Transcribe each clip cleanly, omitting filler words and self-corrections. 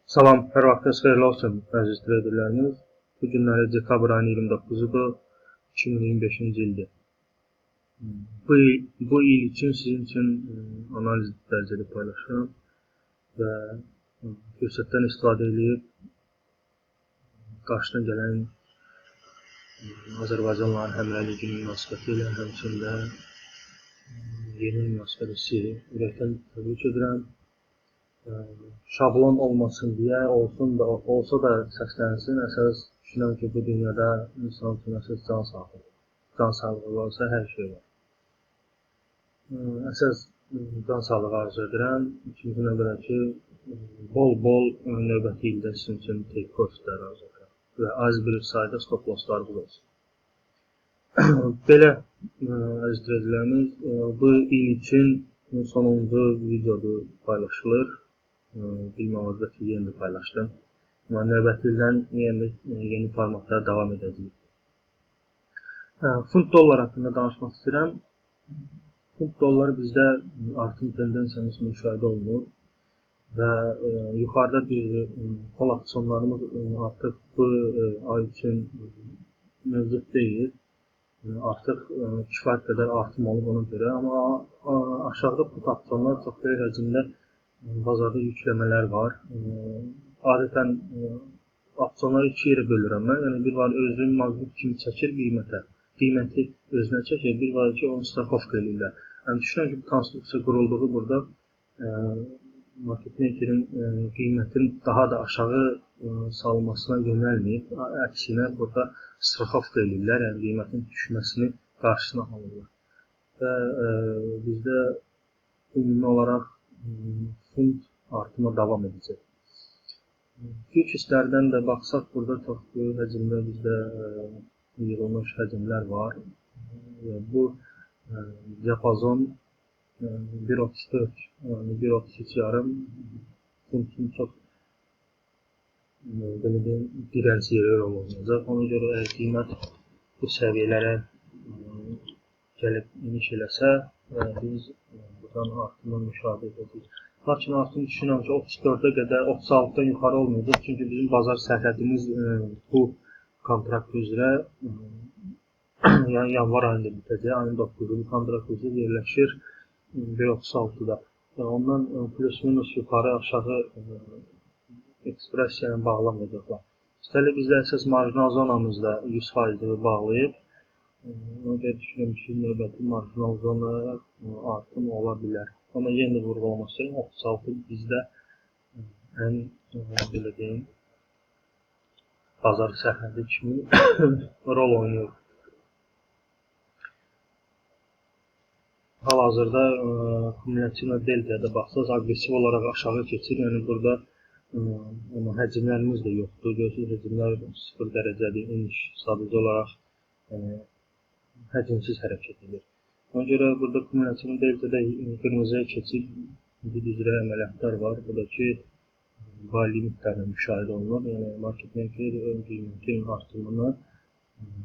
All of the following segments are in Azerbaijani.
Salam, hər vaxtınız xeyirli olsun, əziz traderlərimiz. Bu günləri dekabr ayının 29-udur, 2025-ci ildir. Bu il üçün sizin üçün analiz dərəcədə paylaşıram və fürsətdən istifadə edib qarşına gələn Azərbaycanla həmrəyliginin münasibəti ilə həmçində yeni münasibətisi ürəkdən təbrik edirəm. Şablon olmasın deyə olsa da səslənsin. Əsas düşünürəm ki, bu dünyada insan üçün əsas can sağlığı varsa hər şey var. Əsas can sağlığı arzu edirəm. İkinci növbədəki bol növbəti ildə sizin üçün take profitlər arzu edirəm və az bir sayda stop losslarımız olsun. Belə əziz traderlərimiz, bu il üçün sonuncu videoda paylaşılır. Bilməmizdə ki, yeni paylaşdım. Amma növbəti ildən yeni formatlara davam edəcəyik. Funt dollar haqqında danışmaq istəyirəm. Funt dollar bizdə artım tendensiyası müşahidə olunur və yuxarıda bir kol aksiyonlarımız artıq bu ay üçün mövcud deyil. Artıq kifayət qədər artım olub ona görə, amma aşağıda put aksiyonlar çox böyük həcmdə bazarda yükləmələr var. Adətən aksiyonları iki yerə bölürəm mən. Yəni bir var özünün maqnit kimi çəkir qiyməti özünə çəkir, bir var ki onu straxovka eləyirlər. Yəni düşünürəm ki, bu konstruksiya qurulduğu burada market makerin qiymətin daha da aşağı salınmasına yönəlməyib. Əksinə burada straxovka eləyirlər, yəni qiymətin düşməsini qarşısına alırlar. Və bizdə ümumi olaraq funt artıma davam edəcək. Futureslərdən də baxsaq, burada çox böyük həcmdə bizdə yığılmış həcmlər var. Bu diapazon 1.34, 1.33 yarım funtun çox direnç yeri olacaq. Ona görə qiymət bu səviyyələrə gəlib iniş eləsə, biz buradan artımı müşahidə edəcəyik. Lakin artım düşünürəm ki, 34'e qədər 36'dan yuxarı olmayacaq. Çünki bizim bazar sərhədimiz bu kontrakt üzrə yəni yanvar ayında bitəcək. Ayın 9'u bu kontrakt üzrə yerləşir 1.36'da. Ondan plus minus yuxarı aşağı ekspresiya ilə bağlamayacaqlar. Üstəlik bizdə əsas marjinal zonamızda 100% bağlayıb. Ona görə düşünürəm ki, növbəti marjinal zonaya artım ola bilər. Amma yenə də vurğulamaq istəyirəm, 36 bizdə ən belə deyim, bazar sərhədi kimi rol oynayır. Hal-hazırda kumulativ deltaya da baxsaq, agresiv olaraq aşağı keçir. Yəni burada həcmlərimiz də yoxdur. Görürsünüz, həcmlər 0 dərəcədir, iniş sadəcə olaraq həcmsiz hərəkət edir. Ona görə burada kumulativ deltada qırmızıya keçid üzrə əməliyyatlar var. Buradakı buy limitlərlə müşahidə olunur. Yəni market maker qiymətin artımını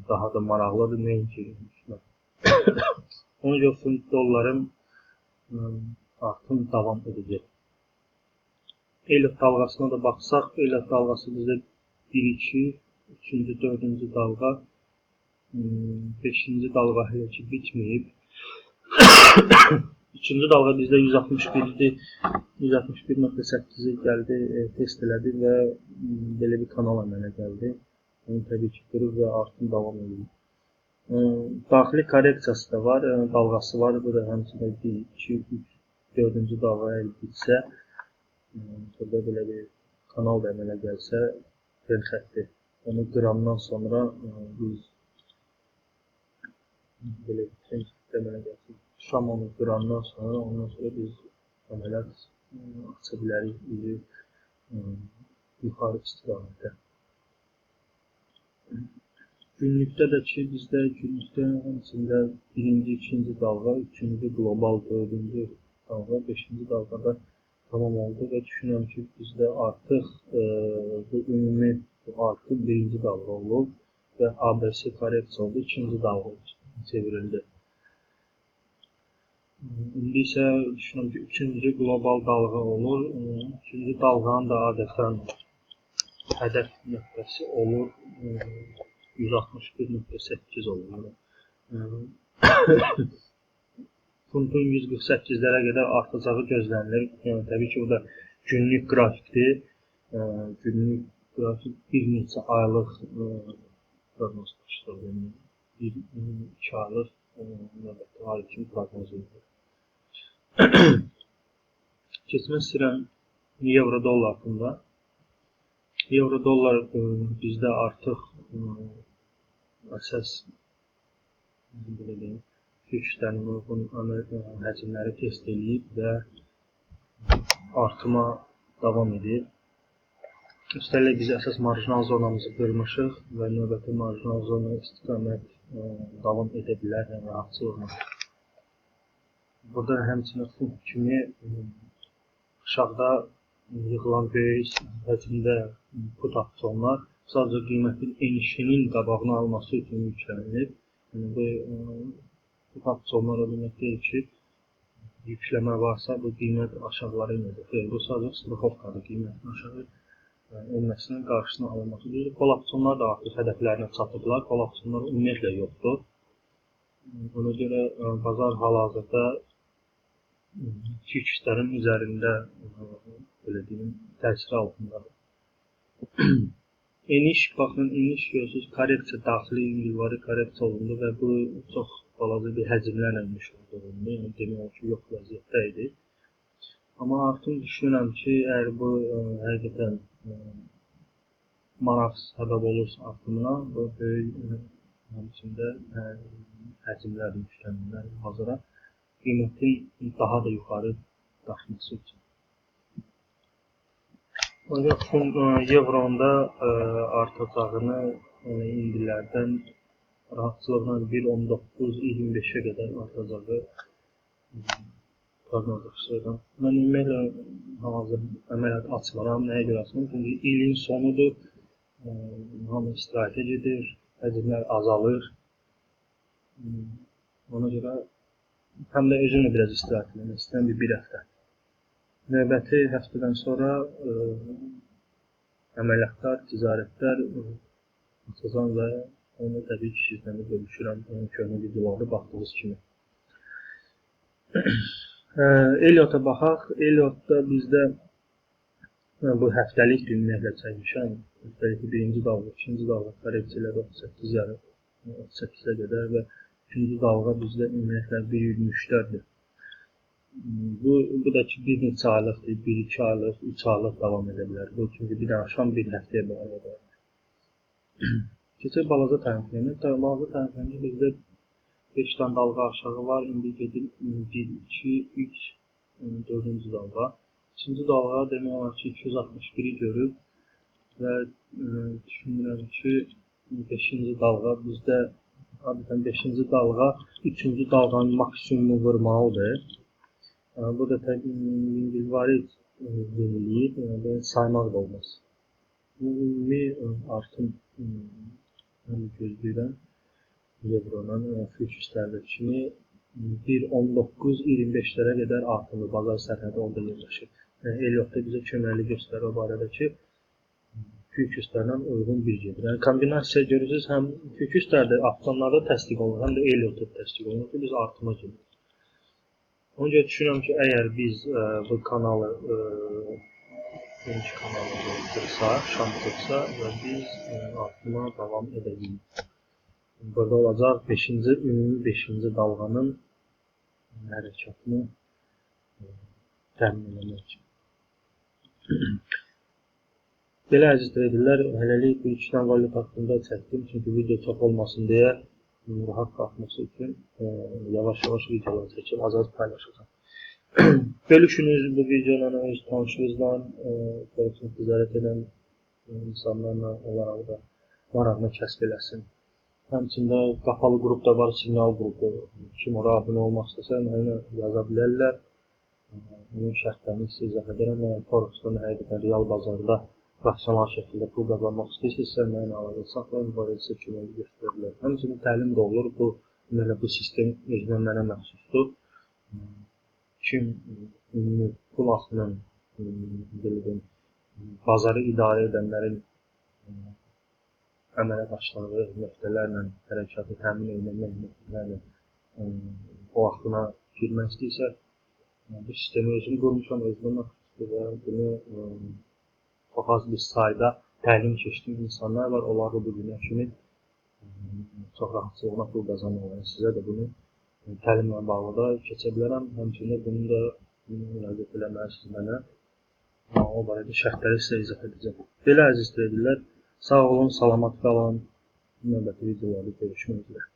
daha da maraqlıdır, nəinki. Ona görə funt dolların artım davam edəcək. Elliot dalğasına da baxsaq, Elliot dalğası bizdə 1-2, 3-cü, 4-cü dalğa, 5-ci dalğa hələ ki bitməyib. Üçüncü dalğa bizdə 161'dir. 161.8'i gəldi, test elədi və belə bir kanal əmələ gəldi. Onu təbii ki qırıb və artım davam edir. Daxili korreksiyası da var, dalğası var. Bu da həmçində 1, 2, 3, 4-cü dalğa bitsə, burada belə bir kanal da əmələ gəlsə, trend xətti. Onu qırandan sonra biz belə bir trend xətti əmələ gəlsin. Şam onu qırandan sonra, ondan sonra biz əməliyyat aça bilərik yuxarı istiqamətdə. Günlükdə də ki, bizdə günlükdə həmçində 1-ci, 2-ci dalğa, 3-cü qlobal, 4-cü dalğa, 5-ci dalğada tamam oldu və düşünürəm ki, bizdə artıq bu ümumi artıq 1-ci dalğa olub və ABC korreksiya oldu, 2-ci dalğa çevrildi. İndi isə düşünürəm ki, ikinci qlobal dalğa olur. İkinci dalğanın da adətən hədəf nöqtəsi olur 161.8 olur. Funtun 148'lərə qədər artacağı gözlənilir. Yəni təbii ki, bu da günlük qrafikdir. Günlük qrafik bir neçə aylıq proqnoz başlayır. Bir 2 aylıq növbəti ay üçün proqnoz edilir. Keçmək istəyirəm euro dollar haqqında. Euro dollar bizdə artıq əsas Türkistənin uyğun həcmləri test edib və artıma davam edir. Üstəlik biz əsas marjinal zonamızı qırmışıq və növbəti marjinal zona istiqamət davam edə bilər, yəni rahatçılıqla. Burada həmçinin funt kimi aşağıda yığılan böyük həcmdə put opsiyonlar sadəcə qiymətin enişinin qabağını alması üçün yüklənilib. Yəni bu put opsiyonlar o demək deyil ki, yükləmə varsa bu qiymət aşağılara inəcək. Bu sadəcə strixovkadır, qiymətin aşağı enməsinin qarşısını alınması. Kol opsiyonlar da artıq hədəflərinə çatıblar. Kol opsiyonlar ümumiyyətlə yoxdur. Ona görə bazar hal-hazırda Türkistənin üzərində belə deyim, təsiri altındadır. Baxın, eniş görürsünüz, korreksiya, daxili ünvilvari korreksiya olundu və bu çox balaca bir həcmlərlə eniş olundu. Yəni demək ki, yox vəziyyətdə idi. Amma artıq düşünürəm ki, əgər bu həqiqətən maraq səbəb olursa artımına, bu böyük həmçində həcmlər yüklənirlər bazara qiymətin daha da yuxarı daşması üçün. Ancaq evronda artacağını indilərdən rahatçılıqla 1.19-25'e qədər artacağı proqnozlaşdırıram. Mən ümumiyyətlə hal-hazır əməliyyat açmaram. Nəyə görə açmaram? Çünki ilin sonudur, hamı istirahət edir, həcmlər azalır. Ona görə həm də özümlə biraz istirahət etmək istəyirəm bir həftə. Növbəti həftədən sonra əməliyyatlar, ticarətlər açacağım və onu təbii ki, sizlə də bölüşürəm. Köhnə videolarda baxdığınız kimi. Elliot'a baxaq. Elliot'da bizdə bu həftəlik ümumiyyətlə çəkmişəm. Həftəlik birinci dalga, ikinci dalga korreksiyalar 38'ə qədər və üçüncü dalga bizdə ümumiyyətlə 1.23'dür. Bu da ki, bir neçə aylıqdır, 1-2 aylıq, 3 aylıq davam edə bilər. Bu çünki bir danışan bir həftəyə bağlı edə bilər. Keçək balaca tərəflərinə. Balaca tərəflərində bizdə 5 tane dalga aşağı var. İndi gedir 1, 2, 3, 4-cü dalga. 3-cü dalga demək olar ki 261'i görüb və düşünürəm ki 5-ci dalga bizdə adətən 5-ci dalga 3-cü dalganın maksimumu vurmalıdır. Bu da ünvilvari yeniliyib, saymaq da olmaz. Bu ümumi artım gözləyirəm. Evronun fütürslərdə kimi 1.19-25'lərə qədər artımı, bazar sərhədi orada yerləşir. Elliot'da bizə köməkli göstərir o barədə ki, fütürslərlə uyğun bir gedir. Yəni kombinasiya görürsünüz, həm fütürslərdə opsiyonlarda təsdiq olunur, həm də Elliot'da təsdiq olunur ki, biz artıma gedir. Ona görə düşünürəm ki, əgər biz bu kanalı geniş kanalı şamtıqsa və biz artıma davam edəcəyik. Burada olacaq ümumi 5-ci dalğanın hərəkatını təmin etmək üçün. Belə əziz traderlər, hələlik bu iki dənə valyuta haqqında çəkdim, çünki video çox olmasın deyə rahat qalxması üçün yavaş-yavaş videolar çəkib az-az paylaşacağım. Bölüşünüz bu videolarla öz tanışınızla, ticarət edən insanlarla olaraq da marağını kəsb eləsin. Həmçində qapalı qrup da var, signal qrupu. Kim ora abunə olmaq istəsə, mənə yaza bilərlər. Bunun şərtlərini sizə izah edirəm. Forex-dan həqiqətən real bazarda rasional şəkildə pul qazanmaq istəyirsinizsə, mənə əlaqə saxlayın, barədə sizə kömək göstərilər. Həmçinin təlim də olur. Bu sistem özündən mənə məxsusdur. kim ümumi pul axının bazarı idarə edənlərin əmələ başladığı nöqtələrlə hərəkatı təmin etmək nöqtələrlə o axına girmək istəyirsə, bu sistemi özüm qurmuşam, özümün və bunu çox az bir sayda təlim keçdiyim insanlar var. Onlar da bu günə kimi çox rahatçılıqla pul qazanırlar. Sizə də bunu təlimlə bağlı da keçə bilərəm. Həmçinin bunu da müraciət eləməlisiniz mənə. O barədə şərtləri sizə izah edəcəm. Belə əziz izləyicilər, sağ olun, salamat qalın. Növbəti videolarda görüşmək üzrə.